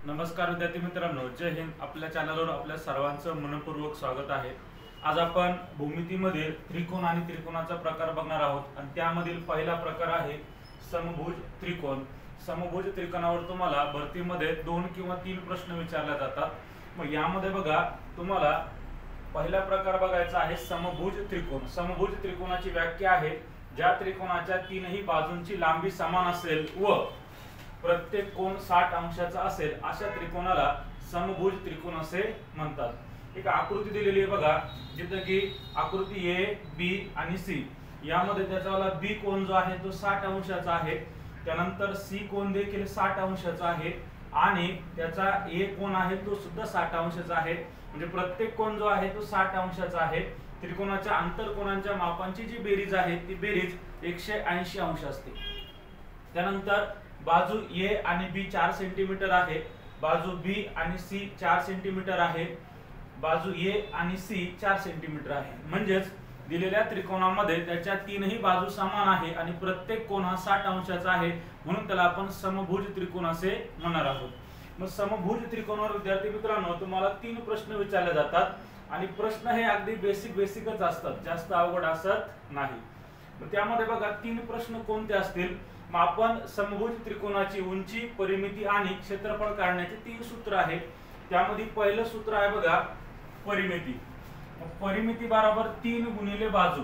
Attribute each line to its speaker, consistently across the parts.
Speaker 1: नमस्कार विद्यार्थी मित्रांनो, जय हिंद। आपल्या चॅनलवर आपल्या सर्वांचं मनपूर्वक स्वागत आहे। आज आपण भूमितीमध्ये त्रिकोण आणि त्रिकोणाचा प्रकार बघणार आहोत आणि त्यामधील पहिला प्रकार आहे समभुज त्रिकोण। समभुज त्रिकोणावर तुम्हाला भरतीमध्ये 2 किंवा 3 प्रश्न विचारले जातात। मग यामध्ये बघा, तुम्हाला पहिला प्रकार बघायचा आहे समभुज त्रिकोण। समभुज त्रिकोणाची व्याख्या आहे ज्या त्रिकोणाच्या तीनही बाजूंची लांबी समान असेल व प्रत्येक कोन 60 अंशाचा असेल अशा त्रिकोणाला समभुज त्रिकोण असे म्हणतात। एक आकृती दिलेली आहे बघा, जिथे की आकृती ए, बी आणि सी यामध्ये त्याचावाला बी कोन जो आहे तो 60 अंशाचा आहे, त्यानंतर सी कोन देखील 60 अंशाचा आहे आणि त्याचा ए कोन आहे तो सुद्धा 60 अंशाचा आहे। म्हणजे प्रत्येक कोन जो आहे तो 60 अंशाचा आहे। त्रिकोणाच्या आंतरकोनांच्या मापांची जी बेरीज आहे ती बेरीज 180 अंश असते। त्यानंतर बाजू ए आणि बी 4 सेंटीमीटर आहे, बाजू बी आणि सी 4 सेंटीमीटर आहे, बाजू ए आणि सी 4 सेंटीमीटर आहे। म्हणजेच दिलेल्या त्रिकोणामध्ये त्याच्या तीनही बाजू समान आहे आणि प्रत्येक कोन हा 60 अंशाचा आहे, म्हणून त्याला आपण समभुज त्रिकोण असे म्हणणार आहोत। मग समभुज त्रिकोणावर विद्यार्थी मित्रांनो तुम्हाला 3 प्रश्न विचारले जातात आणि प्रश्न हे अगदी बेसिकच असतात, जास्त अवघड असत नाही। मग त्यामध्ये बघा 3 प्रश्न कोणते असतील। मग आपण समभुज त्रिकोणाची उंची, परिमिती आणि क्षेत्रफळ काढण्याचे 3 सूत्र आहेत। त्यामध्ये पहिलं सूत्र आहे बघा परिमिती। परिमिती बरोबर 3 गुणिले बाजू,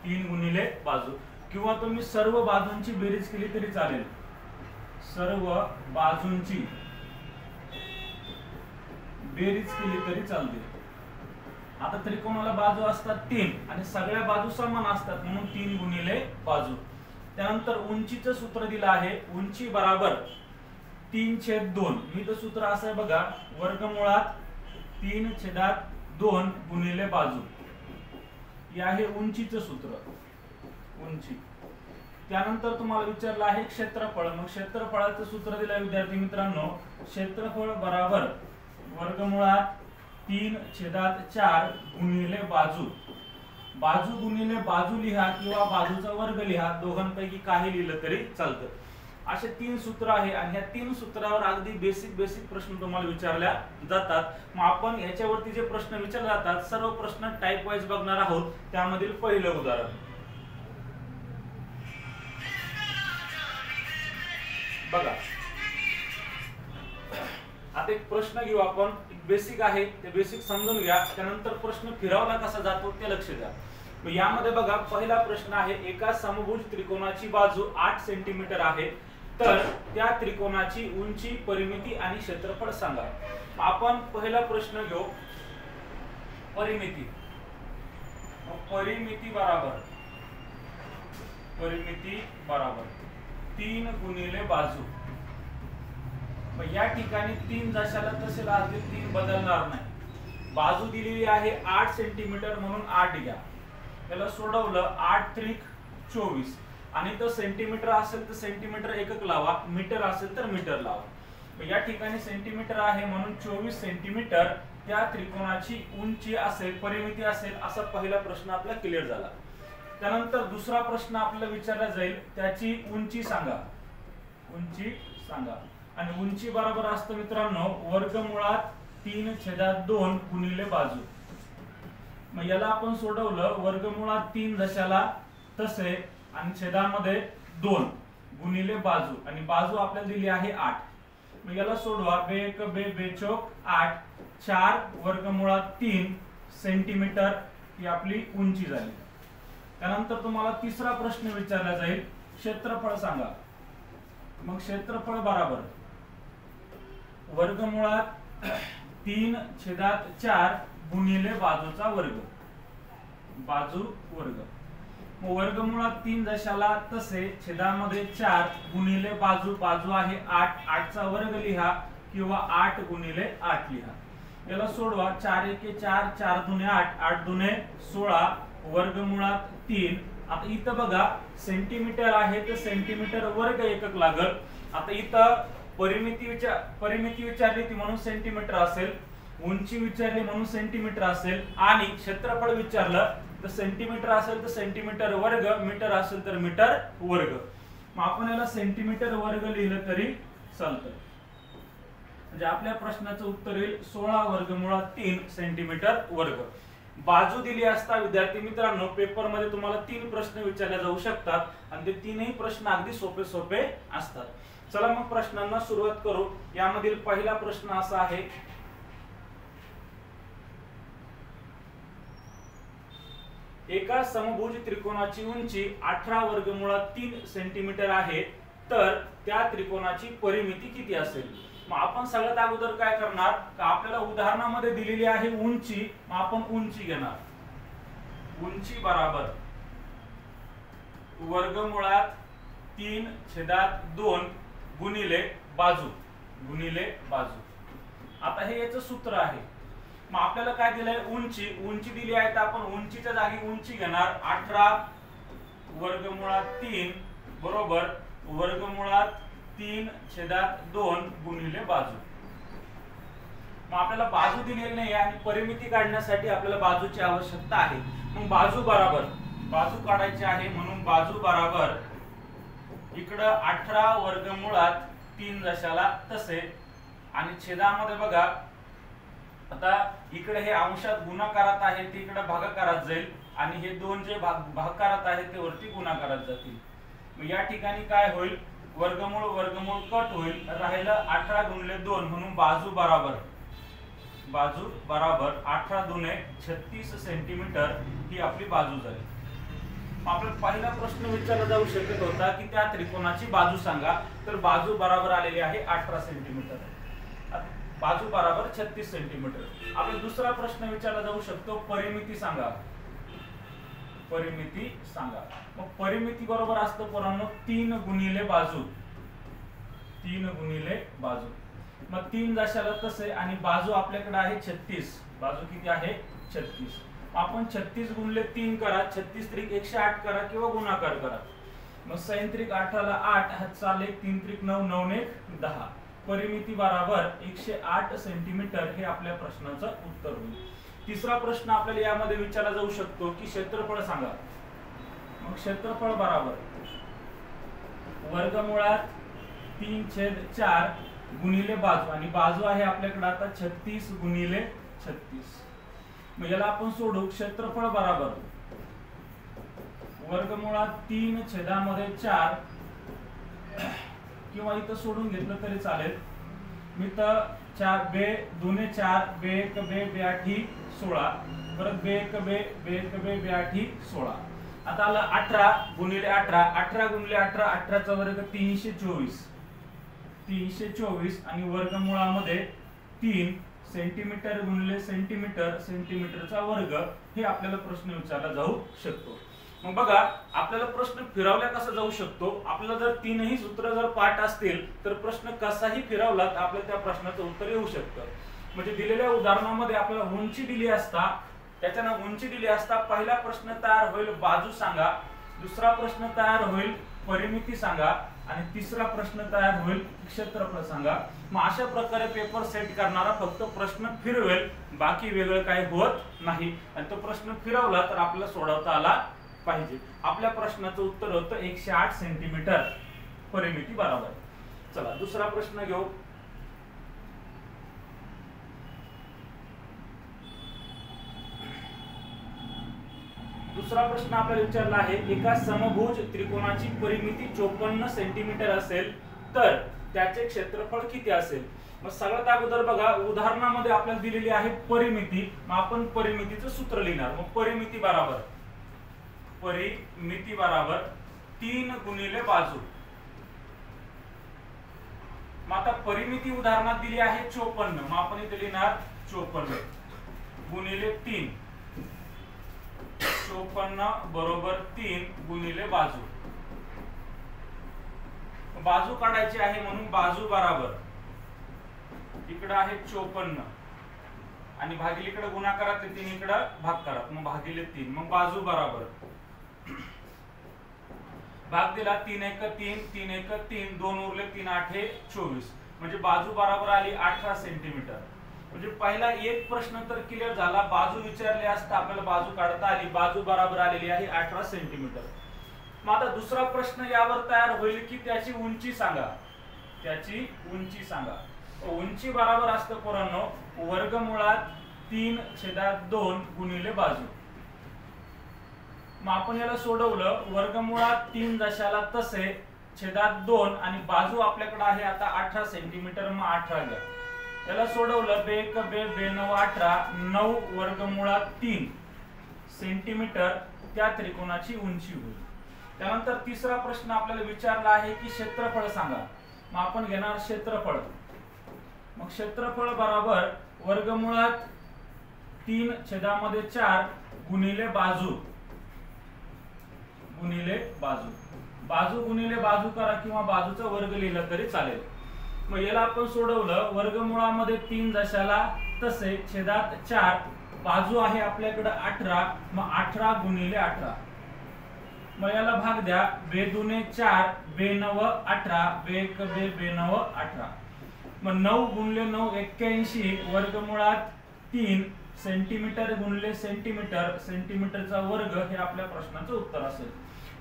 Speaker 1: 3 गुणिले बाजू, किंवा तुम्ही सर्व बाजूंची बेरीज केली तरी चालेल, सर्व बाजूंची बेरीज केली तरी चालते। आता त्रिकोणाला बाजू असतात 3 आणि सगळ्या बाजू समान असतात, म्हणून 3 गुणिले बाजू। त्यानंतर उंचीचं सूत्र दिलं आहे, उंची बरोबर 3/2। मी तर सूत्र असं आहे बघा, वर्गमुळात 3/2 गुणिले बाजू, हे आहे उंचीचं सूत्र, उंची। त्यानंतर तुम्हाला विचारलं आहे क्षेत्रफळ। मग क्षेत्रफळाचं सूत्र दिलं आहे विद्यार्थी मित्रांनो, क्षेत्रफळ बरोबर वर्गमुळात 3/4 गुणिले बाजू। बाजू गुणिले बाजू लिहा किंवा बाजूचा वर्ग लिहा, दोघांपैकी काही लिहिलं तरी चालतं। असे 3 सूत्र आहे आणि ह्या 3 सूत्रावर अगदी बेसिक प्रश्न तुम्हाला विचारल्या जातात। मग आपण याच्यावरती जे प्रश्न विचारले जातात सर्व प्रश्न टाइप वाइज बघणार आहोत। त्यामधील पहिलं उदाहरण बघा। आता एक प्रश्न घेऊ आपण, बेसिक आहे ते बेसिक समजून घ्या, त्यानंतर प्रश्न फिरवला कसा जातो ते लक्ष द्या। यामध्ये बघा पहिला प्रश्न आहे, एका समभुज त्रिकोणाची बाजू 8 सेंटीमीटर आहे, तर त्या त्रिकोणाची उंची, परिमिती आणि क्षेत्रफळ सांगा। आपण पहिला प्रश्न घेऊ परिमिती। परिमिती बरोबर 3 गुणिले बाजू। या ठिकाणी 3 जशाला तसे असतील, 3 बदलणार नाही। बाजू दिलेली आहे 8 सेंटीमीटर म्हणून 8 घ्या, त्याला सोडवलं 8 त्रिक 24 आणि तो सेंटीमीटर असेल तर सेंटीमीटर एकक लावा, मीटर असेल तर मीटर लावा। या ठिकाणी सेंटीमीटर आहे म्हणून 24 सेंटीमीटर त्या त्रिकोणाची उंची असेल, परिमिती असेल, असा पहिला प्रश्न आपला क्लिअर झाला। त्यानंतर दुसरा प्रश्न आपल्याला विचारला जाईल, त्याची उंची सांगा, उंची सांगा। आणि उंची बरोबर असतं मित्रांनो वर्गमुळात 3/2 गुणिले बाजू। मग याला आपण सोडवलं, वर्गमुळात 3 जशाला तसे आणि छेदामध्ये 2 गुणिले बाजू, आणि बाजू आपल्याला दिली आहे 8। मग याला सोडवा, बे 1 बे 8, 4 वर्गमुळात 3 सेंटीमीटर ही आपली उंची झाली। त्यानंतर तुम्हाला तिसरा प्रश्न विचारला जाईल, क्षेत्रफळ सांगा। मग क्षेत्रफळ बरोबर वर्गमुळात 3/4 गुणिले बाजूचा वर्ग, बाजू वर्ग। मग वर्गमुळात 3 जशाला तसे छेदामध्ये 4 गुणिले बाजू, बाजू आहे 8, 8चा वर्ग लिहा किंवा 8 गुणिले 8 लिहा। याला सोडवा, 4 1 4, 4 दुने 8, 8 दुने 16 वर्गमुळात 3। आता इथं बघा सेंटीमीटर आहे तर सेंटीमीटर वर्ग एकक लागल। आता इथं परिमिती विचारली ती म्हणून सेंटीमीटर असेल, उंची विचारली म्हणून सेंटीमीटर असेल, आणि क्षेत्रफळ विचारलं तर सेंटीमीटर असेल तर सेंटीमीटर वर्ग, मीटर असेल तर मीटर वर्ग। मग आपण याला सेंटीमीटर वर्ग लिहिलं तरी चालतं। म्हणजे आपल्या प्रश्नाचं उत्तर येईल 16 वर्गमुळात 3 सेंटीमीटर वर्ग. बाजू दिली असता विद्यार्थी मित्रांनो पेपर मध्ये तुम्हाला 3 प्रश्न विचारले जाऊ शकतात आणि ते तीनही प्रश्न अगदी सोपे सोपे असतात. चला मग प्रश्नांना सुरुवात करू. यामधील पहिला प्रश्न असा आहे, एका समभुज त्रिकोणाची उंची 18 वर्गमुळात 3 सेंटीमीटर आहे, तर त्या त्रिकोणाची परिमिती किती असेल? मग आपण सगळ्यात अगोदर काय करणार का आपल्याला उदाहरणामध्ये दिलेली आहे उंची, मग आपण उंची घेणार. उंची बराबर वर्गमुळात 3/2 गुणिले बाजू आता हे याचं सूत्र आहे. मग आपल्याला काय दिलंय उंची दिली आहे, तर आपण उंचीच्या जागी उंची घेणार. 18 वर्गमुळात 3 बरोबर वर्गमुळात 3/2 गुणिले बाजू. मग आपल्याला बाजू दिलेली नाही आणि परिमिती काढण्यासाठी आपल्याला बाजूची आवश्यकता आहे. मग बाजू काढायची आहे, म्हणून बाजू बराबर इकडं 18 वर्गमुळात 3 जशाला तसे आणि छेदामध्ये बघा आता इकडे हे अंशात गुणाकारात आहे ते इकडे भागाकारात जाईल आणि हे दोन जे भागाकारात आहे ते वरती गुणाकारात जातील. मग या ठिकाणी काय होईल, वर्गमूळ कट होईल, राहिलं 18 गुणिले 2 म्हणून बाजू बराबर 18 दुने 36 सेंटीमीटर ही आपली बाजू झाली. आपला पहिला प्रश्न विचारला जाऊ शकत होता की त्या त्रिकोणाची बाजू सांगा, तर बाजू बराबर आलेली आहे 18 सेंटीमीटर, बाजू बराबर 36 सेंटीमीटर. आपला दुसरा प्रश्न विचारला जाऊ शकतो, परिमिती सांगा. मग परिमिती बरोबर असतं पोरांनो 3 गुणिले बाजू. मग 3 जशाला तसे आणि बाजू आपल्याकडे आहे 36. बाजू किती आहे 36. आपण 36 गुणिले 3 करा, 36 त्रिक 108 करा किंवा गुणाकार करा. मग 6 त्रिक 8 ला 8, हातचा लेख 3 त्रिक 9, 9 ने 10. परिमिती बराबर 108 सेंटीमीटर हे आपल्या प्रश्नाचं उत्तर होईल. तिसरा प्रश्न आपल्याला यामध्ये विचारला जाऊ शकतो की क्षेत्रफळ सांगा. मग क्षेत्रफळ बराबर वर्गमुळात 3/4 गुणिले बाजू आणि बाजू आहे आपल्याकडे आता 36 गुणिले 36. मग याला आपण सोडू. क्षेत्रफळ बराबर वर्गमुळात 3/4 किंवा इथं सोडून घेतलं तरी चालेल. मी तर 4 बे 2 4 बे 1 बे 8 16 परत बे 1 बे 8 16. आता आलं 18 गुणिले 18. 18 गुणिले 18 18 चा वर्ग 324 आणि वर्गमुळामध्ये 3 सेंटीमीटर गुणिले सेंटीमीटरचा वर्ग हे आपल्याला प्रश्न विचारला जाऊ शकतो. मग बघा आपल्याला प्रश्न फिरवला कसा जाऊ शकतो. आपल्याला जर तीनही सूत्र जर पाठ असतील तर प्रश्न कसाही फिरवला तर आपल्याला त्या प्रश्नाचं उत्तर येऊ शकतं. म्हणजे दिलेल्या उदाहरणामध्ये आपल्याला उंची दिली असता पहिला प्रश्न तयार होईल बाजू सांगा, दुसरा प्रश्न तयार होईल परिमिती सांगा आणि तिसरा प्रश्न तयार होईल क्षेत्रफळ सांगा. मग अशा प्रकारे पेपर सेट करणारा फक्त प्रश्न फिरवेल, बाकी वेगळं काही होत नाही. आणि तो प्रश्न फिरवला तर आपल्याला सोडवता आला पाहिजे. आपल्या प्रश्नाचं उत्तर होतं 108 सेंटीमीटर परिमिती बरोबर. चला दुसरा प्रश्न घेऊ. दुसरा प्रश्न आपल्याला विचारला आहे, एका समभुज त्रिकोणाची परिमिती 54 सेंटीमीटर असेल तर त्याचे क्षेत्रफळ किती असेल? मग सगळ्यात अगोदर बघा उदाहरणामध्ये आपल्याला दिलेली आहे परिमिती. मग आपण परिमितीचं सूत्र लिहिणार. मग परिमिती बराबर 3 गुणिले बाजू. मग आता परिमिती उदाहरणात दिली आहे 54. मग आपण इथे लिहिणार 54 गुणिले 3. 54 बरोबर 3 गुणिले बाजू. बाजू काढायची आहे म्हणून बाजू बराबर इकडे आहे 54 आणि भागिले इकडे गुणाकारात 3 इकडे भागाकारात, मग भागिले 3. मग बाजू बराबर भाग दिला 3 1 3 3 1 3 2 उरले 3 8 24. म्हणजे बाजू बराबर आली 18 सेंटीमीटर. म्हणजे पहिला एक प्रश्न तर क्लिअर झाला. बाजू विचारली असता आपल्याला बाजू काढता आली. बाजू बराबर आलेली आहे 18 सेंटीमीटर. मग आता दुसरा प्रश्न यावर तयार होईल की त्याची उंची सांगा. उंची बरोबर असतं पोरांनो वर्गमुळात 3/2 गुणिले बाजू. मग आपण याला सोडवलं वर्गमुळात 3 जशाला तसे छेदात 2 आणि बाजू आपल्याकडे आहे आता 18 सेंटीमीटर. मग 18 घ्या. याला सोडवलं बे 1 बे 9 18 9 वर्गमुळात 3 सेंटीमीटर त्या त्रिकोणाची उंची होईल. त्यानंतर तिसरा प्रश्न आपल्याला विचारला आहे की क्षेत्रफळ सांगा. मग आपण घेणार क्षेत्रफळ. मग क्षेत्रफळ बरोबर वर्गमुळात 3/4 गुणिले बाजू गुणिले बाजू. बाजू गुणिले बाजू करा किंवा बाजूचा वर्ग लिहिला तरी चालेल. मग याला आपण सोडवलं वर्गमुळामध्ये 3 जशाला तसे छेदात 4 बाजू आहे आपल्याकडे 18. मग 18 गुणिले 18. मग याला भाग द्या बे 2 4 बे 9 18 बे 1 बे 9 18. मग 9 गुणिले 9 81 वर्गमुळात 3 सेंटीमीटर गुणिले सेंटीमीटर सेंटीमीटरचा वर्ग हे आपल्या प्रश्नाचं उत्तर असेल.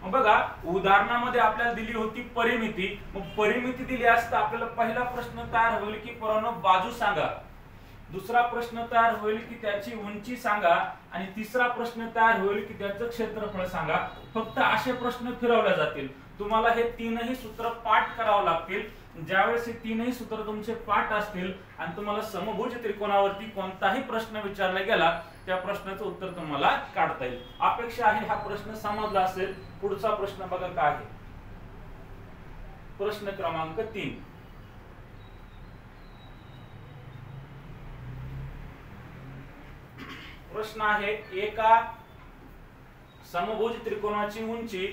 Speaker 1: मग बघा उदाहरणामध्ये आपल्याला दिली होती परिमिती. मग परिमिती दिली असता आपल्याला पहिला प्रश्न तयार होईल की पोरांनो बाजू सांगा. दुसरा प्रश्न तयार होईल की त्याची उंची सांगा आणि तिसरा प्रश्न तयार होईल की त्याचं क्षेत्रफळ सांगा. फक्त असे प्रश्न फिरवले जातील. तुम्हाला हे तीनही सूत्र पाठ करावं लागतील. ज्यावेळेस हे तीनही सूत्र तुमचे पाठ असतील आणि तुम्हाला समभुज त्रिकोणावरती कोणताही प्रश्न विचारला गेला त्या प्रश्नाचं उत्तर तुम्हाला काढता येईल. अपेक्षा आहे हा प्रश्न समजला असेल. पुढचा प्रश्न बघा काय आहे. प्रश्न क्रमांक 3. प्रश्न आहे एका समभुज त्रिकोणाची उंची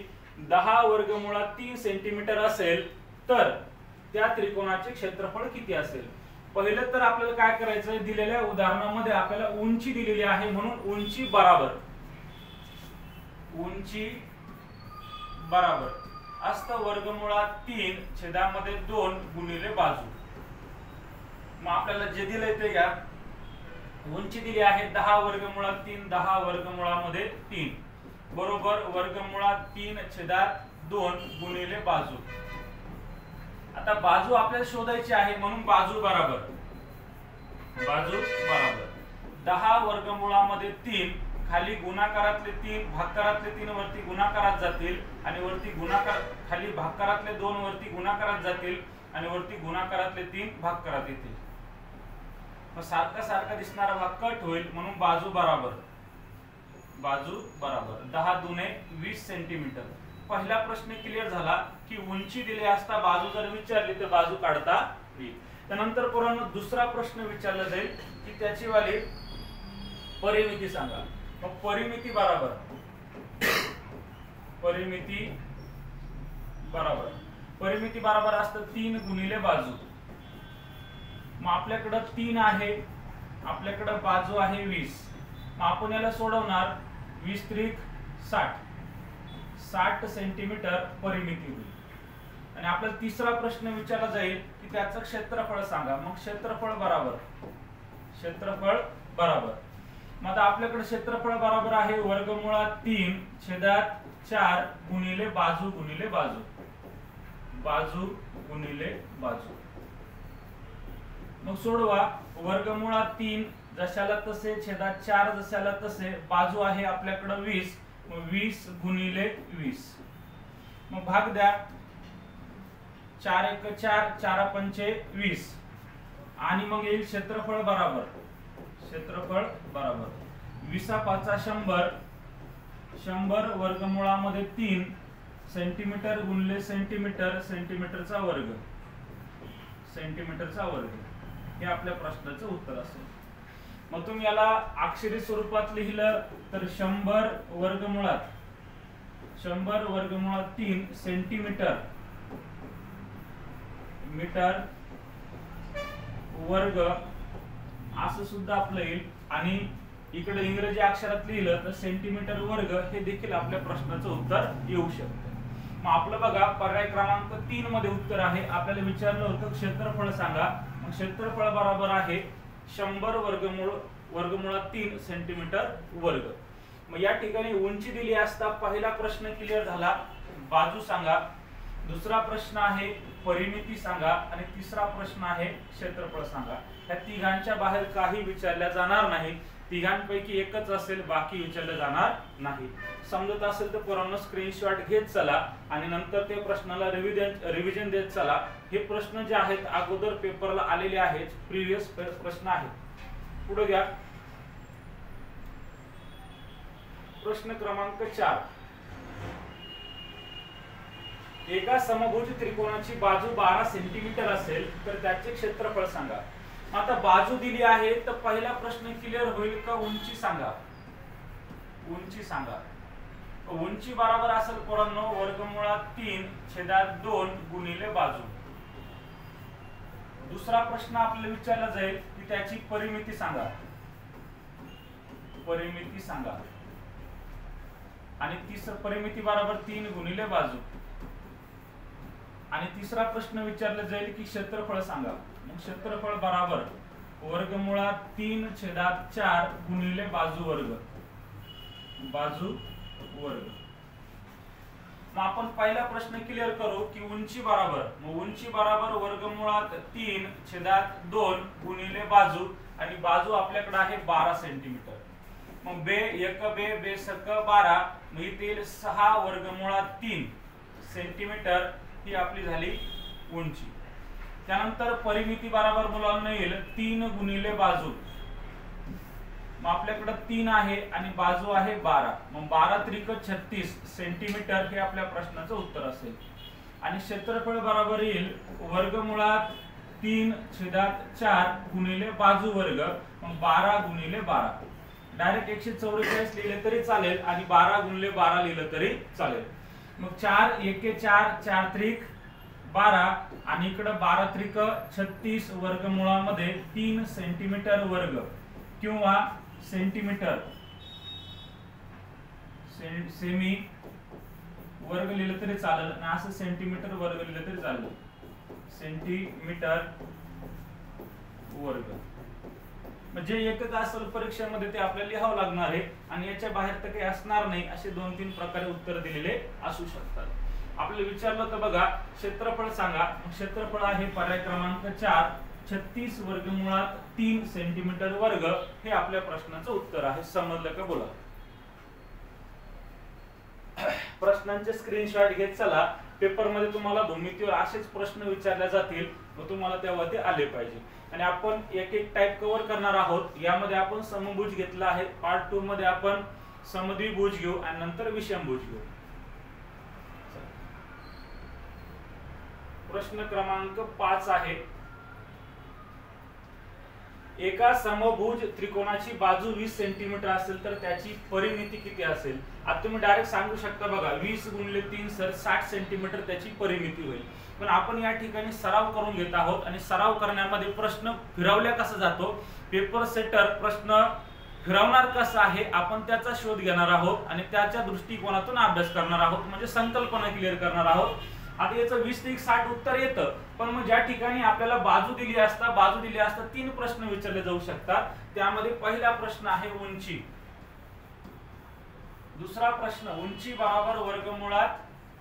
Speaker 1: 10 वर्गमुळात 3 सेंटीमीटर असेल तर त्या त्रिकोणाचे क्षेत्रफळ किती असेल. पहिलं तर आपल्याला काय करायचं दिलेल्या उदाहरणामध्ये आपल्याला उंची दिलेली आहे म्हणून उंची बरोबर असतं वर्गमुळात 3 छेदामध्ये 2 गुणिले बाजू. मग आपल्याला जे दिलंय ते घ्या. उंची दिली आहे 10 वर्गमुळात 3 10 वर्गमुळामध्ये 3 बरोबर वर्गमुळात 3 छेदात 2 गुणिले बाजू. आता बाजू आपल्याला शोधायची आहे म्हणून बाजू बरोबर 10 वर्गमुळामध्ये 3 खाली गुणाकारातले 3 भागाकारातले 3 वरती गुणाकारात जातील आणि वरती गुणाकार खाली भागाकारातले 2 वरती गुणाकारात जातील आणि वरती गुणाकारातले 3 भागाकारात येतील. मग सारखा सारखा दिसणारा भाग कट होईल म्हणून बाजू बरोबर 10 दुने 20 सेंटीमीटर. पहिला प्रश्न क्लिअर झाला की उंची दिली असता बाजू जर विचारली तर बाजू काढता येईल. त्यानंतर पोरांनो दुसरा प्रश्न विचारला जाईल की त्याची वाली परिमिती सांगा. मग परिमिती बरोबर असतं 3 गुणिले बाजू. मग आपल्याकडे 3 आहे आपल्याकडे बाजू आहे 20. मग आपण याला सोडवणार 20 त्रिक 60 सेंटीमीटर परिमिती होईल. आणि आपल्याला तिसरा प्रश्न विचारला जाईल की त्याचं क्षेत्रफळ सांगा. मग क्षेत्रफळ बरोबर मग आता आपल्याकडे क्षेत्रफळ बरोबर आहे वर्गमुळात 3 छेदात 4 गुणिले बाजू गुणिले बाजू. मग सोडवा वर्गमुळात 3 जशाला तसे छेदात 4 जशाला तसे बाजू आहे आपल्याकडे 20 मग 20 गुणिले 20. मग भाग द्या 4 1 4 4 5 20 आणि मग येईल क्षेत्रफळ बरोबर 20 5 100 वर्गमुळामध्ये 3 सेंटीमीटर गुणिले सेंटीमीटर सेंटीमीटरचा वर्ग हे आपल्या प्रश्नाचं उत्तर असेल. मग तुम्ही याला अक्षरी स्वरूपात लिहिलं तर 100 वर्गमुळात 3 सेंटीमीटर मीटर वर्ग असं सुद्धा आपलं येईल. आणि इकडे इंग्रजी अक्षरात लिहिलं तर सेंटीमीटर वर्ग हे देखील आपल्या प्रश्नाचं उत्तर येऊ शकतं. मग आपलं बघा पर्याय क्रमांक 3 मध्ये उत्तर आहे. आपल्याला विचारलं होतं क्षेत्रफळ सांगा. मग क्षेत्रफळ बरोबर आहे 100 वर्गमुळात 3 सेंटीमीटर वर्ग. मग या ठिकाणी उंची दिली असता पहिला प्रश्न क्लिअर झाला. बाजू सांगा. दुसरा प्रश्न आहे परिमिती सांगा आणि तिसरा प्रश्न आहे क्षेत्रफळ सांगा. या तिघांच्या बाहेर काही विचारल्या जाणार नाही. तिघांपैकी एकच असेल, बाकी विचारलं जाणार नाही. समजत असेल तर पोरांनो स्क्रीनशॉट घेत चला आणि नंतर ते प्रश्नाला रिव्हिजन देत चला. हे प्रश्न जे आहेत अगोदर पेपरला आलेले आहेत, प्रीवियस प्रश्न आहेत. पुढे घ्या. प्रश्न क्रमांक 4. एका समभुज त्रिकोणाची बाजू 12 सेंटीमीटर असेल तर त्याचे क्षेत्रफळ सांगा. आता बाजू दिली आहे तर पहिला प्रश्न क्लिअर होईल का उंची सांगा. उंची सांगा. उंची बरोबर असेल पोरांनो वर्गमुळात 3/2 गुणिले बाजू. दुसरा प्रश्न आपल्याला विचारला जाईल की त्याची परिमिती सांगा. परिमिती सांगा. आणि तिसरा परिमिती बरोबर 3 गुणिले बाजू. आणि तिसरा प्रश्न विचारला जाईल की क्षेत्रफळ सांगा. मग क्षेत्रफळ बरोबर वर्गमुळात 3/4 गुणिले बाजू वर्ग. बाजू वर्ग. मग आपण पहिला प्रश्न क्लिअर करू की उंची बरोबर. मग उंची बरोबर वर्गमुळात 3/2 गुणिले बाजू आणि बाजू आपल्याकडे आहे 12 सेंटीमीटर. मग बे 1 बे 12 मग येतील 6 वर्गमुळात 3 सेंटीमीटर ही आपली झाली उंची. त्यानंतर परिमिती बरोबर मुलांना येईल 3 गुणिले बाजू. मग आपल्याकडे 3 आहे आणि बाजू आहे 12. मग 12 त्रिक 36 सेंटीमीटर हे आपल्या प्रश्नाचं उत्तर असेल. आणि क्षेत्रफळ बरोबर येईल वर्गमुळात 3/4 गुणिले बाजू वर्ग. मग 12 गुणिले 12. डायरेक्ट 144 लिहिले तरी चालेल आणि 12 गुणिले 12 लिहिलं तरी चालेल. मग 4 1 4 4 त्रिक 12 आणि इकडे 12 त्रिक 36 वर्गमुळामध्ये 3 सेंटीमीटर वर्ग किंवा सेंटीमीटर सेमी वर्ग लिहिलं तरी चालेल आणि असं सेंटीमीटर वर्ग लिहिलं तरी चालेल. सेंटीमीटर वर्ग म्हणजे एकच असेल परीक्षेमध्ये ते आपल्याला लिहावं लागणार आहे आणि याच्या बाहेर तर काही असणार नाही. असे 2-3 प्रकारे उत्तर दिलेले असू शकतात. आपल्याला विचारलं तर बघा क्षेत्रफळ सांगा. क्षेत्रफळ आहे पर्याय क्रमांक 4 36 वर्गमुळात 3 सेंटीमीटर वर्ग हे आपल्या प्रश्नाचं उत्तर आहे. समजलं का बोला. प्रश्नांचे स्क्रीनशॉट घेत चला. पेपर मध्ये तुम्हाला भूमितीवर असेच प्रश्न विचारले जातील व तुम्हाला तेव्हा ते आले पाहिजे. आणि आपण एक एक टाइप कव्हर करणार आहोत. यामध्ये आपण समभुज घेतला आहे. पार्ट 2 मध्ये आपण समद्विभुज घेऊ आणि नंतर विषमभुज घेऊ. प्रश्न क्रमांक 5 आहे. एका समभुज त्रिकोणाची बाजू 20 सेंटीमीटर असेल तर त्याची परिमिती किती असेल. आता तुम्ही डायरेक्ट सांगू शकता बघा 20 गुणिले 3 सर 60 सेंटीमीटर त्याची परिमिती होईल. पण आपण या ठिकाणी सराव करून घेत आहोत आणि सराव करण्यामध्ये प्रश्न फिरवल्या कसा जातो. पेपर सेटर प्रश्न फिरवणार कसा आहे आपण त्याचा शोध घेणार आहोत आणि त्याच्या दृष्टिकोनातून अभ्यास करणार आहोत. म्हणजे संकल्पना क्लिअर करणार आहोत. आता याचं 20 ते 60 उत्तर येतं. पण मग ज्या ठिकाणी आपल्याला बाजू दिली असता 3 प्रश्न विचारले जाऊ शकतात. त्यामध्ये पहिला प्रश्न आहे उंची. दुसरा प्रश्न उंची बरोबर वर्गमुळात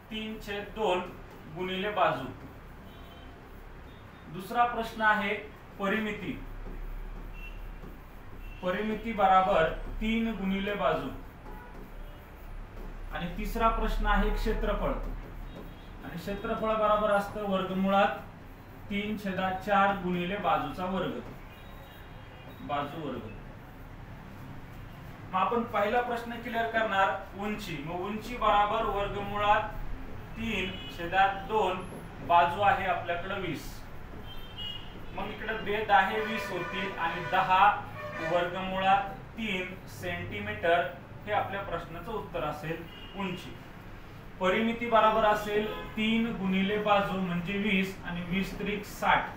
Speaker 1: 3/2 गुणिले बाजू. दुसरा प्रश्न आहे परिमिती. परिमिती बरोबर 3 गुणिले बाजू. आणि तिसरा प्रश्न आहे क्षेत्रफळ. आणि क्षेत्रफळ बरोबर असतं वर्गमुळात 3/4 गुणिले बाजूचा वर्ग. बाजू वर्ग. मग आपण पहिला प्रश्न क्लिअर करणार उंची. मग उंची बरोबर वर्गमुळात 3/2 बाजू आहे आपल्याकडे 20. मग इकडे बेद आहे 20 होतील आणि 10 वर्गमुळात 3 सेंटीमीटर हे आपल्या प्रश्नाचं उत्तर असेल उंची. परिमिती बरोबर असेल 3 गुणिले बाजू म्हणजे 20 आणि 20 त्रिक 60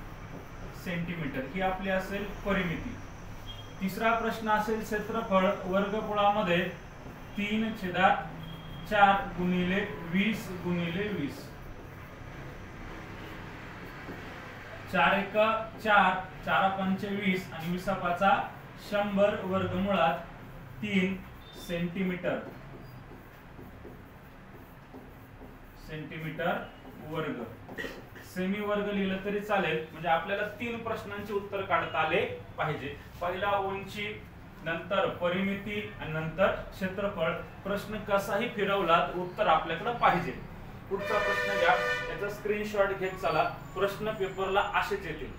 Speaker 1: सेंटीमीटर ही आपली असेल परिमिती. तिसरा प्रश्न असेल क्षेत्रफळ वर्गमुळामध्ये 3/4 गुणिले 20 गुणिले 20. 4 1 4 4 5 20 आणि 20 5 100 वर्गमुळात 3 सेंटीमीटर वर्ग, सेमी वर्ग लिहिलं तरी चालेल, म्हणजे आपल्याला 3 प्रश्नांचे उत्तर काढता आले पाहिजे. पहिला उंची, नंतर परिमिती आणि नंतर क्षेत्रफळ. प्रश्न कसाही फिरवला उत्तर आपल्याकडे पाहिजे. पुढचा प्रश्न घ्या, याचा स्क्रीनशॉट घेत चला. प्रश्न पेपरला असेच येतील.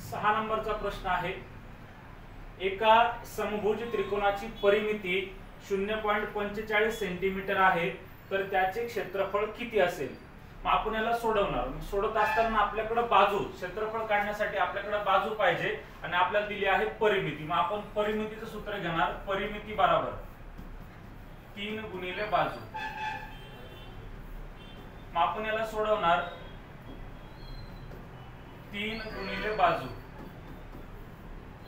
Speaker 1: सहा नंबरचा प्रश्न आहे, एका समभुज त्रिकोणाची परिमिती 0.45 सेंटीमीटर आहे, तर त्याचे क्षेत्रफळ किती असेल? मग आपण याला सोडवणार. सोडत असताना आपल्याकडे बाजू, क्षेत्रफळ काढण्यासाठी आपल्याकडे बाजू पाहिजे आणि आपल्याला दिली आहे परिमिती. मग आपण परिमितीचं सूत्र घेणार. परिमिती बरोबर 3 गुणिले बाजू. मग आपण याला सोडवणार. 3 गुणिले बाजू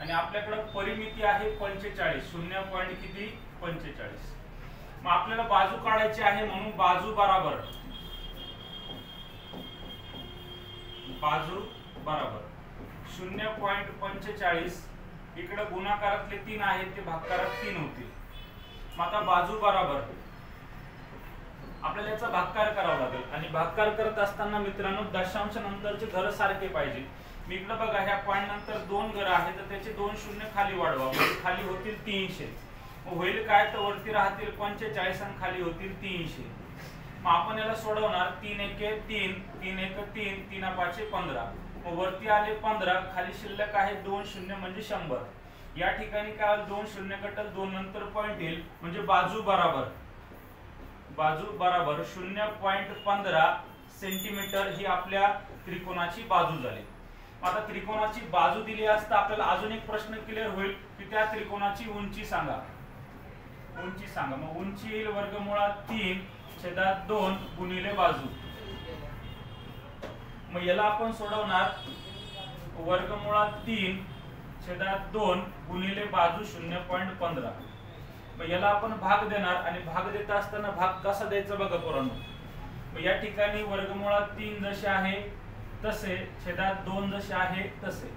Speaker 1: आणि आपल्याकडे परिमिती आहे 45, 0. किती 45. मग आपल्याला बाजू काढायची आहे, म्हणून बाजू बरोबर 0.45. इकडे गुणाकारातले 3 आहेत ते भागाकारात 3 होतील. मग आता बाजू बरोबर आपल्याला याचा भागाकार करावा लागेल आणि भागाकार करत असताना मित्रांनो दशांश नंतरचे घर सारखे पाहिजे. मी इकडे बघा, ह्या पॉइंट नंतर 2 घर आहेत, तर त्याचे 2 शून्य खाली वाढवा, म्हणजे खाली होतील 300. मग होईल काय, तर वरती राहतील 45 आणि खाली होतील 300. मग आपण याला सोडवणार. 3 एके 3, 3 एक 3, 3 पाचे 15. मग वरती आले 15, खाली शिल्लक आहे 2 शून्य म्हणजे 100. या ठिकाणी काय 2 शून्य कटल 2 नंतर पॉइंट येईल, म्हणजे बाजू बरोबर 0.15 सेंटीमीटर ही आपल्या त्रिकोणाची बाजू झाली. आता त्रिकोणाची बाजू दिली असता आपल्याला अजून एक प्रश्न क्लिअर होईल की त्या त्रिकोणाची उंची सांगा. उंची सांगा. मग उंची येईल वर्गमुळात 3/2 गुणिले बाजू. मग याला आपण सोडवणार. वर्गमुळात 3/2 गुणिले बाजू 0.15. मग याला आपण भाग देणार आणि भाग देत असताना भाग कसा द्यायचा बघा पोरांनो. मग या ठिकाणी वर्गमुळात 3 जसे आहे तसे, छेदात 2 जसे आहे तसे.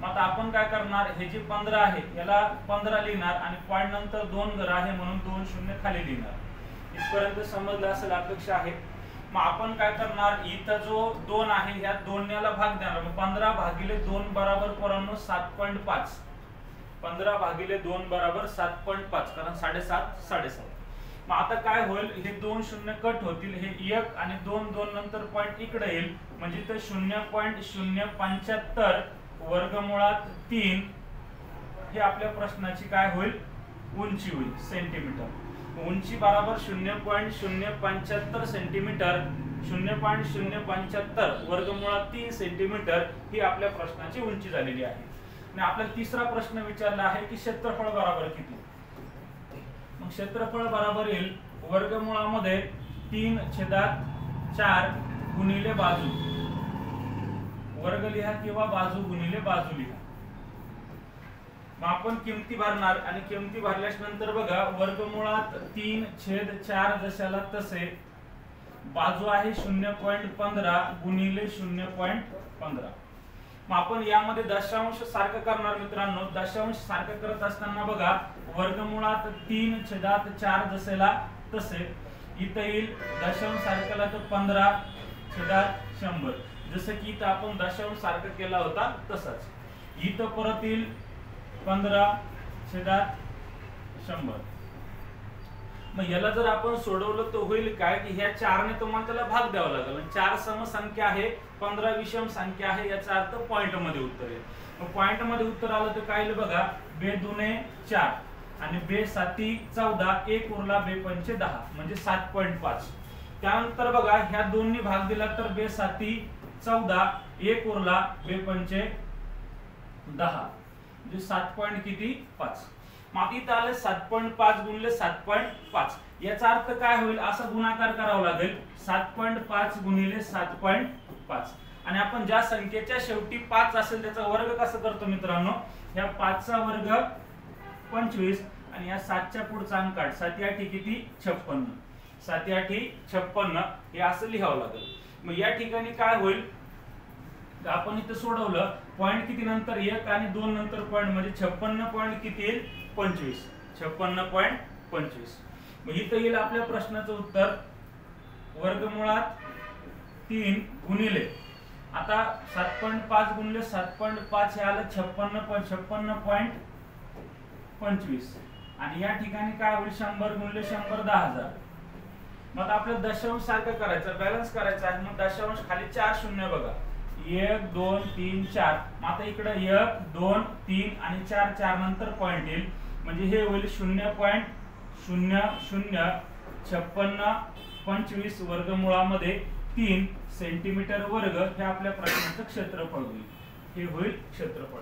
Speaker 1: मग आता आपण काय करणार, हे जे 15 आहे याला 15 लिहिणार आणि पॉइंट नंतर 2 घर आहे म्हणून 2 शून्य खाली लिहिणार. इथपर्यंत समजलं असेल अपेक्षा आहे. मग आपण काय करणार, इथं जो 2 आहे ह्या 2 याला भाग देणार. मग 15 भागिले 2 बरोबर पोरांनो 7.5. 15 भागिले 2 बरोबर 7.5, कारण 7.5 7.5. मग आता काय होईल, हे 2 शून्य कट होतील, हे 1 आणि 2 नंतर पॉइंट इकडे येईल, म्हणजे ते 0.075 वर्गमुळात 3 हे आपल्या प्रश्नाची काय होईल, उंची होईल सेंटीमीटर. उंची बरोबर 0.075 सेंटीमीटर. 0.075 वर्गमुळात 3 सेंटीमीटर ही आपल्या प्रश्नाची उंची झालेली आहे. आणि आपल्याला तिसरा प्रश्न विचारला आहे की क्षेत्रफळ बरोबर किती. मग क्षेत्रफळ बरोबर येईल वर्गमुळामध्ये 3/4 गुणिले बाजू. वर्ग लिहा किंवा बाजू गुणिले बाजू लिहा. मग आपण किमती भरणार आणि किमती भरल्यास नंतर बघा, वर्गमुळात 3/4 जशाला तसे, बाजू आहे 0.15 गुणिले 0.15. मग आपण यामध्ये दशांश सारखं करणार मित्रांनो. दशांश सारखं करत असताना बघा, वर्गमुळात 3/4 जसेला तसे, इथं येईल दशांश सारख्याला तर 15/100. जसं की इथं आपण दशांश सारखं केला होता तसाच इथं परत येईल 15/100. मग याला जर आपण सोडवलं तर होईल काय की ह्या 4 ने तुम्हाला त्याला भाग द्यावा लागेल. 4 सम संख्या आहे, 15 विषम संख्या आहे, याचा अर्थ पॉइंट मध्ये उत्तर येईल. मग पॉइंट मध्ये उत्तर आलं तर काय येईल बघा, 2 4 आणि 2 7 14, 1 उरला 2 5 10 म्हणजे 7.5. त्यानंतर बघा ह्या 2 ने भाग दिला तर 2 7 14, 1 उरला 2 5 10 म्हणजे 7.5. मग इथं आले 7.5 गुणिले 7.5. याचा अर्थ काय होईल, असा गुणाकार करावा लागेल 7.5 गुणिले 7.5. आणि आपण ज्या संख्येच्या शेवटी 5 असेल त्याचा वर्ग कसा करतो मित्रांनो, ह्या 5 चा वर्ग 25 आणि या 7 च्या पुढचा अंक 7 8 किती 56. 7 8 56 हे असं लिहावं लागेल. मग या ठिकाणी काय होईल, आपण इथं सोडवलं, पॉइंट किती नंतर 1 आणि 2 नंतर पॉइंट म्हणजे 56 पॉइंट किती येईल 25. 56.25. मग इथं येईल आपल्या प्रश्नाचं उत्तर वर्गमुळात 3 गुणिले, आता 7.5 गुणिले 7.5 हे आलं 56.25 आणि या ठिकाणी काय होईल 100 गुणिले 100 10,000. मग आपल्याला दशांश सारखं करायचं, बॅलन्स करायचं आहे. मग दशांश खाली 4 शून्य बघा, 1 2 3 4. मग आता इकडे 1 2 3 आणि 4 4 नंतर पॉइंट येईल, म्हणजे हे होईल 0.005625 वर्गमुळामध्ये 3 सेंटीमीटर वर्ग हे आपल्या प्रश्नाचं क्षेत्रफळ होईल. हे होईल क्षेत्रफळ.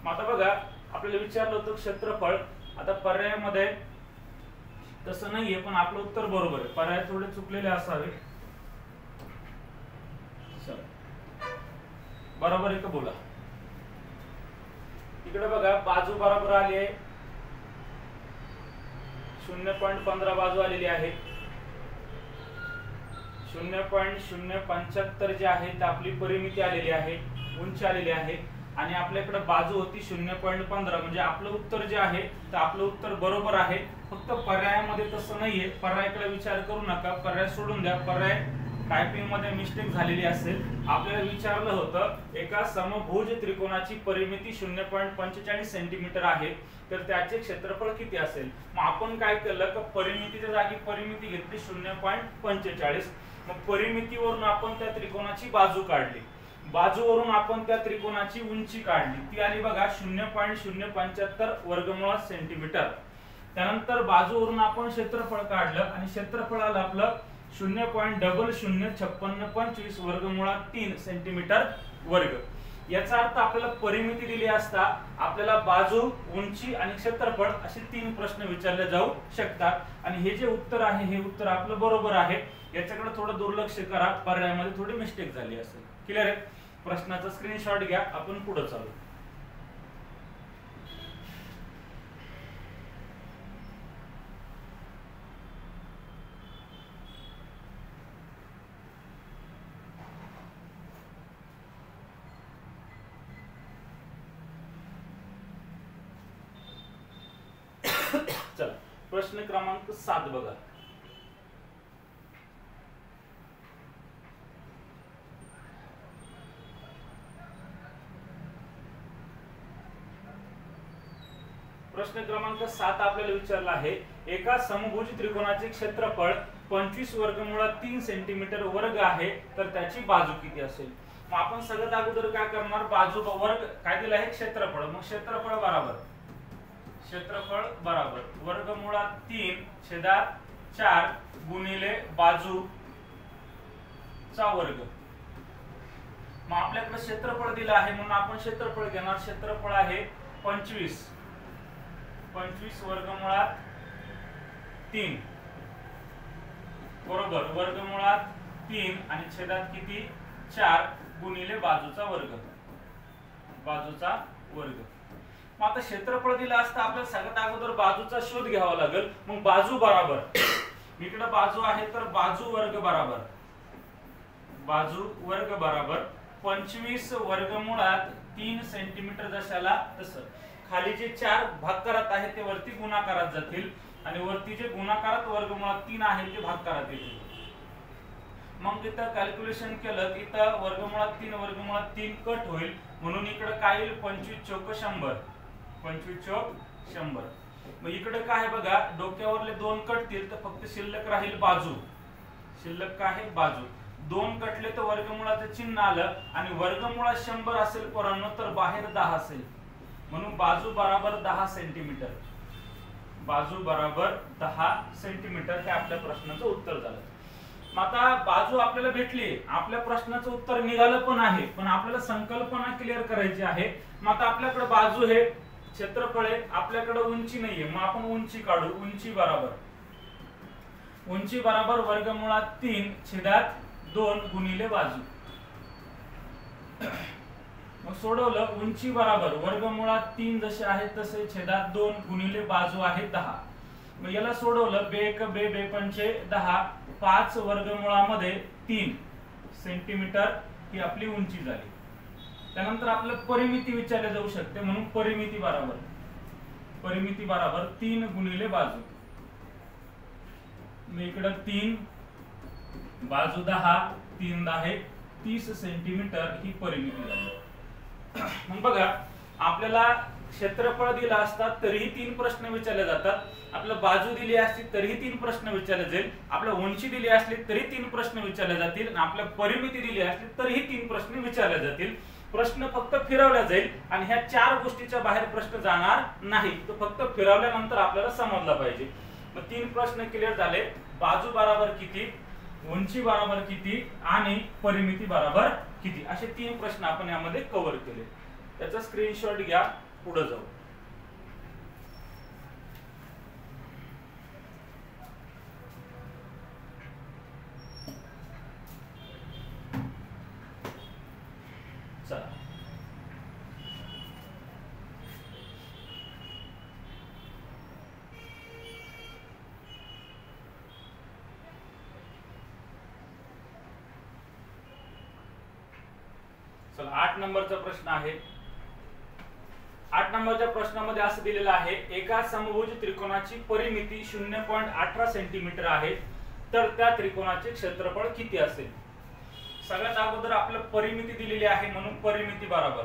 Speaker 1: मग आता बघा आपल्याला विचारलं होतं क्षेत्रफळ, आता पर्यायामध्ये तसं नाहीये पण आपलं उत्तर बरोबर आहे. पर्याय थोडे चुकलेले असावे. बरोबर आहे का बोला. इकडे बघा बाजू बरोबर आली आहे, 0.15 बाजू आलेली आहे. 0.075 जे आहे ते आपली परिमिती आलेली आहे, उंची आलेली आहे. आणि आपल्याकडे बाजू होती 0.15, म्हणजे आपलं उत्तर जे आहे तर आपलं उत्तर बरोबर आहे. फक्त पर्यायामध्ये तसं नाहीये, पर्यायाकडे विचार करू नका, पर्याय सोडून द्या. पर्याय टायपिंग मध्ये मिस्टेक झालेली असेल. आपल्याला विचारलं होतं एका समभुज त्रिकोणाची परिमिती 0.45 सेंटीमीटर आहे, तर त्याचे क्षेत्रफळ किती असेल. मग आपण काय केलं की परिमितीच्या जागी परिमिती घेतली 0.45. मग परिमितीवरून आपण त्या त्रिकोणाची बाजू काढली, बाजूवरून आपण त्या त्रिकोणाची उंची काढली, ती आली बघा 0.075 वर्गमुळात सेंटीमीटर. त्यानंतर बाजूवरून आपण क्षेत्रफळ काढलं आणि क्षेत्रफळ आलं आपलं 0.005625 वर्गमुळात 3 सेंटीमीटर वर्ग. याचा अर्थ आपल्याला परिमिती दिली असता आपल्याला बाजू, उंची आणि क्षेत्रफळ असे 3 प्रश्न विचारले जाऊ शकतात. आणि हे जे उत्तर आहे हे उत्तर आपलं बरोबर आहे. याच्याकडे थोडं दुर्लक्ष करा, पर्यायामध्ये थोडी मिस्टेक झाली असेल. क्लिअर आहे. प्रश्नाचा स्क्रीनशॉट घ्या, आपण पुढे चालू. चला प्रश्न क्रमांक 7 बघा. प्रश्न क्रमांक 7 आपल्याला विचारला आहे एका समभुज त्रिकोणाचे क्षेत्रफळ 25 वर्गमुळात 3 सेंटीमीटर वर्ग आहे, तर त्याची बाजू किती असेल. मग आपण सगळ्यात अगोदर काय करणार, बाजू वर्ग काय दिला आहे क्षेत्रफळ. मग क्षेत्रफळ बरोबर वर्गमुळात 3 छेदात 4 गुणिले बाजूचा वर्ग. मग आपल्याकडे क्षेत्रफळ दिलं आहे म्हणून आपण क्षेत्रफळ घेणार. क्षेत्रफळ आहे 25 वर्गमुळात 3 बरोबर वर्गमुळात 3 आणि छेदात किती 4 गुणिले बाजूचा वर्ग. मग आता क्षेत्रफळ दिलं असतं आपल्याला सगळ्यात अगोदर बाजूचा शोध घ्यावा लागेल. मग बाजू बरोबर इकडे बाजू आहे तर बाजू वर्ग बरोबर 25 वर्गमुळात 3 सेंटीमीटर जशाला तसं. खाली जे 4 भागाकारात आहे ते वरती गुणाकारात जातील आणि वरती जे गुणाकारात वर्गमुळात 3 आहे ते भागाकारात येतील. मग इथं कॅल्क्युलेशन केलं की इथं वर्गमुळात 3 कट होईल, म्हणून इकडे काय येईल 25 चौक 100. मग इकडे काय बघा डोक्यावरले 2 कटतील तर फक्त शिल्लक राहील बाजू. बाजू 2 कटले तर वर्गमुळाचं चिन्ह आलं आणि वर्गमुळात 100 असेल पोरांनो तर बाहेर 10 असेल, म्हणून बाजू बरोबर 10 सेंटीमीटर. हे आपल्या प्रश्नाचं उत्तर झालं. मग आता बाजू आपल्याला भेटली, आपल्या प्रश्नाचं उत्तर निघालं पण आहे, पण आपल्याला संकल्पना क्लिअर करायची आहे. मग आता आपल्याकडे बाजू हे क्षेत्रफळ आहे, आपल्याकडे उंची नाहीये, मग आपण उंची काढू. उंची बरोबर वर्गमुळात 3 छेदात 2 गुणिले बाजू. मग सोडवलं उंची बरोबर वर्गमुळात 3 जसे आहे तसे छेदात 2 गुणिले बाजू आहे 10. मग याला सोडवलं बे 1 बे 5 10 5 वर्गमुळामध्ये 3 सेंटीमीटर ही आपली उंची झाली. त्यानंतर आपल्याला परिमिती विचारली जाऊ शकते, म्हणून परिमिती बरोबर परिमिती बरोबर 3 गुणिले बाजू. मी इकडे 3 बाजू 10 3 10 30 सेंटीमीटर ही परिमिती झाली. मग बघा आपल्याला क्षेत्रफळ दिलं असतात तरीही 3 प्रश्न विचारले जातात, आपल्याला बाजू दिली असती तरीही 3 प्रश्न विचारले जाईल, आपल्याला उंची दिली असली तरी 3 प्रश्न विचारले जातील आणि आपल्याला परिमिती दिली असली तरीही 3 प्रश्न विचारले जातील. प्रश्न फक्त फिरवला जाईल आणि ह्या 4 गोष्टीच्या बाहेर प्रश्न जाणार नाही, तो फक्त फिरवल्यानंतर आपल्याला समजला पाहिजे. मग 3 प्रश्न क्लिअर झाले. बाजू बरोबर किती, उंची बरोबर किती आणि परिमिती बरोबर किती, असे 3 प्रश्न आपण यामध्ये कव्हर केले. त्याचा स्क्रीनशॉट घ्या, पुढे जाऊ. चला चला 8 नंबरचा प्रश्न आहे. 8 नंबरच्या प्रश्नामध्ये असं दिलेलं आहे, एका समभुज त्रिकोणाची परिमिती 0.18 सेंटीमीटर आहे, तर त्या त्रिकोणाचे क्षेत्रफळ किती असेल. सगळ्यात अगोदर आपल्याला परिमिती दिलेली आहे म्हणून परिमिती बरोबर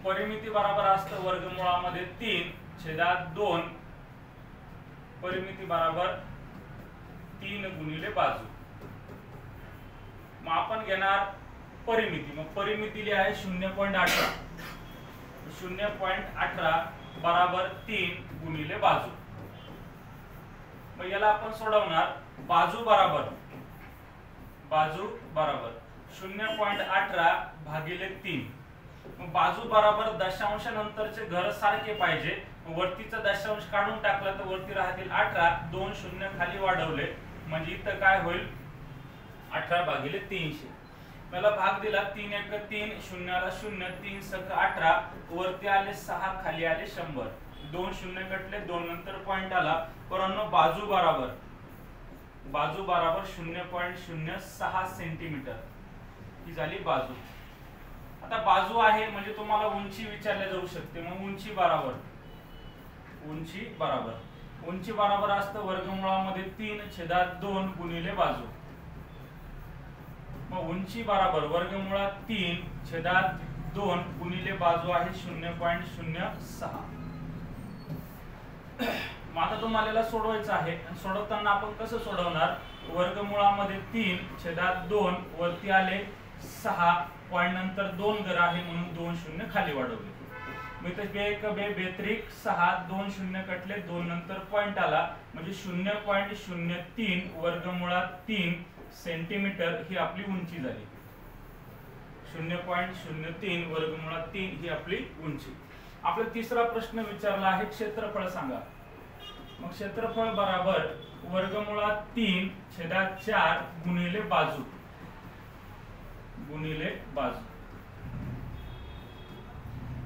Speaker 1: परिमिती बरोबर असतं वर्गमुळामध्ये 3/2. परिमिती बरोबर 3 गुणिले बाजू. मग आपण घेणार परिमिती. मग परिमिती दिली आहे 0.18. 0.18 बरोबर 3 गुणिले बाजू. मग याला आपण सोडवणार. बाजू बरोबर 0.18 भागिले 3. मग बाजू बरोबर दशांश नंतरचे घर सारखे पाहिजे. वरतीचा दशांश काढून टाकला तर वरती राहतील 18. 2 शून्य खाली वाढवले म्हणजे इथं काय होईल 18 भागिले 300. मला भाग दिला 3 1 3 शून्याला 0 3 सक 18. वरती आले 6 खाली आले 100. 2 शून्य कटले 2 नंतर पॉइंट आला. परंतु बाजू बरोबर 0.06 सेंटीमीटर ही झाली बाजू. आता बाजू आहे म्हणजे तुम्हाला उंची विचारली जाऊ शकते. मग उंची बरोबर असतं वर्गमुळामध्ये 3/2 गुणिले बाजू. मग उंची बरोबर वर्गमुळात 3/2 गुणिले बाजू आहे 0.06. मग आता तुम्हाला सोडवायचं आहे. सोडवताना आपण कसं सोडवणार. वर्गमुळामध्ये 3/2 वरती आले 6 पॉइंट नंतर 2 घर आहे म्हणून 2 शून्य खाली वाढवले. मग इथे 2 1 2 बेत्रिक 6 2 शून्य कटले 2 नंतर पॉइंट आला म्हणजे 0.03 वर्गमुळात 3 सेंटीमीटर ही आपली उंची झाली. 0.03 वर्गमुळात 3 ही आपली उंची. आपला तिसरा प्रश्न विचारला आहे क्षेत्रफळ सांगा. मग क्षेत्रफळ बरोबर वर्गमुळात 3/4 गुणिले बाजू.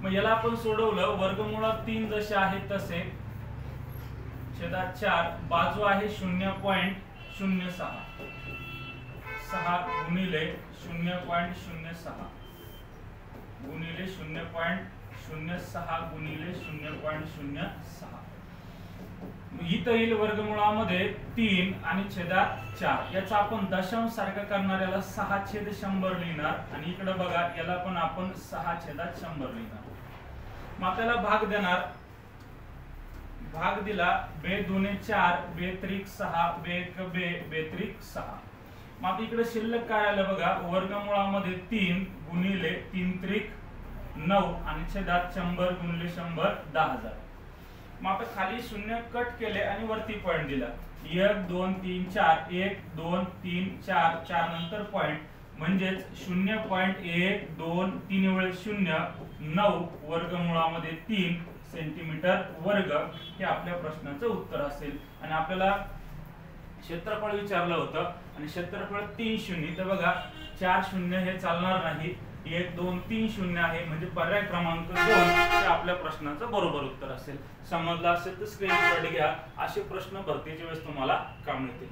Speaker 1: मग याला आपण सोडवलं. वर्गमुळात 3 जसे आहे तसे /4 बाजू आहे 0.06 6 गुणिले 0.06 गुणिले 0.06 गुणिले 0.06. इथं येईल वर्गमुळामध्ये 3 आणि /4. याचा आपण दशांश सारखं करणार. याला 6/100 लिहिणार आणि इकडे बघा याला पण आपण 6/100 लिहिणार. मग आपल्याला भाग देणार. भाग दिला 2 2 4 2 त्रिक 6 2 1 2 2 त्रिक 6. मग इकडे शिल्लक काय आलं बघा. वर्गमुळामध्ये 3 गुणिले 3 त्रिक 9 आणि /100 गुणिले 100 10,000. मग आता खाली शून्य कट केले आणि वरती पॉइंट दिला. 1 2 3 4 1 2 3 4 4 नंतर पॉइंट म्हणजेच 0.1 2 3 वेळेस 0 9 वर्गमुळामध्ये 3 सेंटीमीटर वर्ग हे आपल्या प्रश्नाचं उत्तर असेल. आणि आपल्याला क्षेत्रफळ विचारलं होतं आणि क्षेत्रफळ 3 शून्य. तर बघा 4 शून्य हे चालणार नाही. 1 2 3 शून्य आहे म्हणजे पर्याय क्रमांक 2 हे आपल्या प्रश्नाचं बरोबर उत्तर असेल. समजलं असेल तर स्क्रीनशॉट घ्या. असे प्रश्न भरतीच्या वेळेस तुम्हाला काम येतील.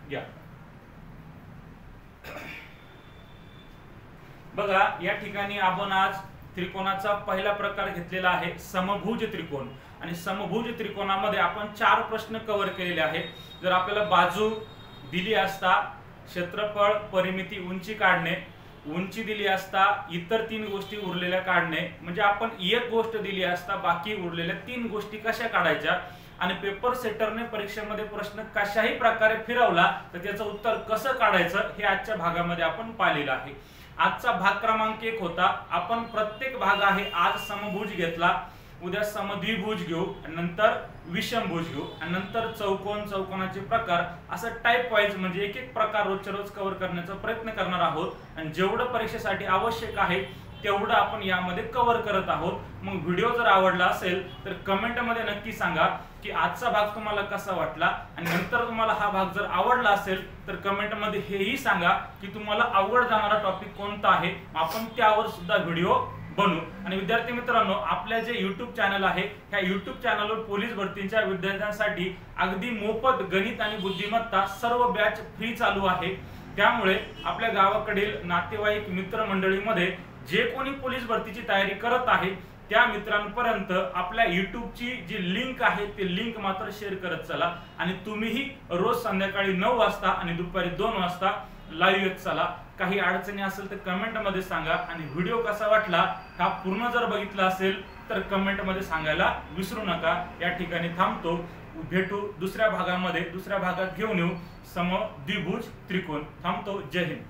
Speaker 1: घ्या. बघा या ठिकाणी आपण आज त्रिकोणाचा पहिला प्रकार घेतलेला आहे समभुज त्रिकोण। आणि समभुज त्रिकोणामध्ये आपण 4 प्रश्न कव्हर केलेले आहेत। जर आपल्याला बाजू दिली असता क्षेत्रफळ, परिमिती, उंची काढणे, उंची दिली असता इतर 3 गोष्टी उरलेल्या काढणे, म्हणजे आपण एक गोष्ट दिली असता बाकी उरलेल्या 3 गोष्टी कशा काढायच्या, आणि पेपर सेटरने परीक्षेमध्ये प्रश्न कशाही प्रकारे फिरवला तर त्याचं उत्तर कसं काढायचं हे आजच्या भागामध्ये आपण पाहिलेलं आहे। आजचा भाग क्रमांक 1 होता। आपण प्रत्येक भाग आहे आज समभुज घेतला, उद्या समद्विभुज घेऊ, नंतर विषमभुज घेऊ, आणि नंतर चौकोन, चौकोनाचे प्रकार, असं टाइप वाईज म्हणजे एक एक प्रकार रोजच्या रोज कव्हर करण्याचा प्रयत्न करणार आहोत। आणि जेवढं परीक्षेसाठी आवश्यक आहे तेवढं आपण यामध्ये कव्हर करत आहोत। मग व्हिडिओ जर आवडला असेल तर कमेंट मध्ये नक्की सांगा की आजचा भाग तुम्हाला कसा वाटला, आणि नंतर तुम्हाला हा भाग जर आवडला असेल तर कमेंट मध्ये हेही सांगा की तुम्हाला आवड जाणारा टॉपिक कोणता आहे, आपण त्यावर सुद्धा व्हिडिओ बनवू। आणि विद्यार्थी मित्रांनो, आपल्या जे YouTube चॅनल आहे ह्या YouTube चॅनलवर पोलीस भरतीच्या विद्यार्थ्यांसाठी अगदी मोफत गणित आणि बुद्धिमत्ता सर्व बॅच फ्री चालू आहे। त्यामुळे आपल्या गावाकडील नातेवाईक मित्रमंडळीमध्ये जे कोणी पोलीस भरतीची तयारी करत आहे त्या मित्रांपर्यंत आपल्या YouTubeची जी लिंक आहे ती लिंक मात्र शेअर करत चला। आणि तुम्हीही रोज संध्याकाळी 9 वाजता आणि दुपारी 2 वाजता लाईव्ह येत चला। काही अडचणी असेल तर कमेंट मध्ये सांगा, आणि व्हिडिओ कसा वाटला हा पूर्ण जर बघितला असेल तर कमेंट मध्ये सांगायला विसरू नका। या ठिकाणी थांबतो, भेटू दुसऱ्या भागामध्ये, दुसऱ्या भागात घेऊन येऊ समद्विभुज त्रिकोण। थांबतो, जय हिंद।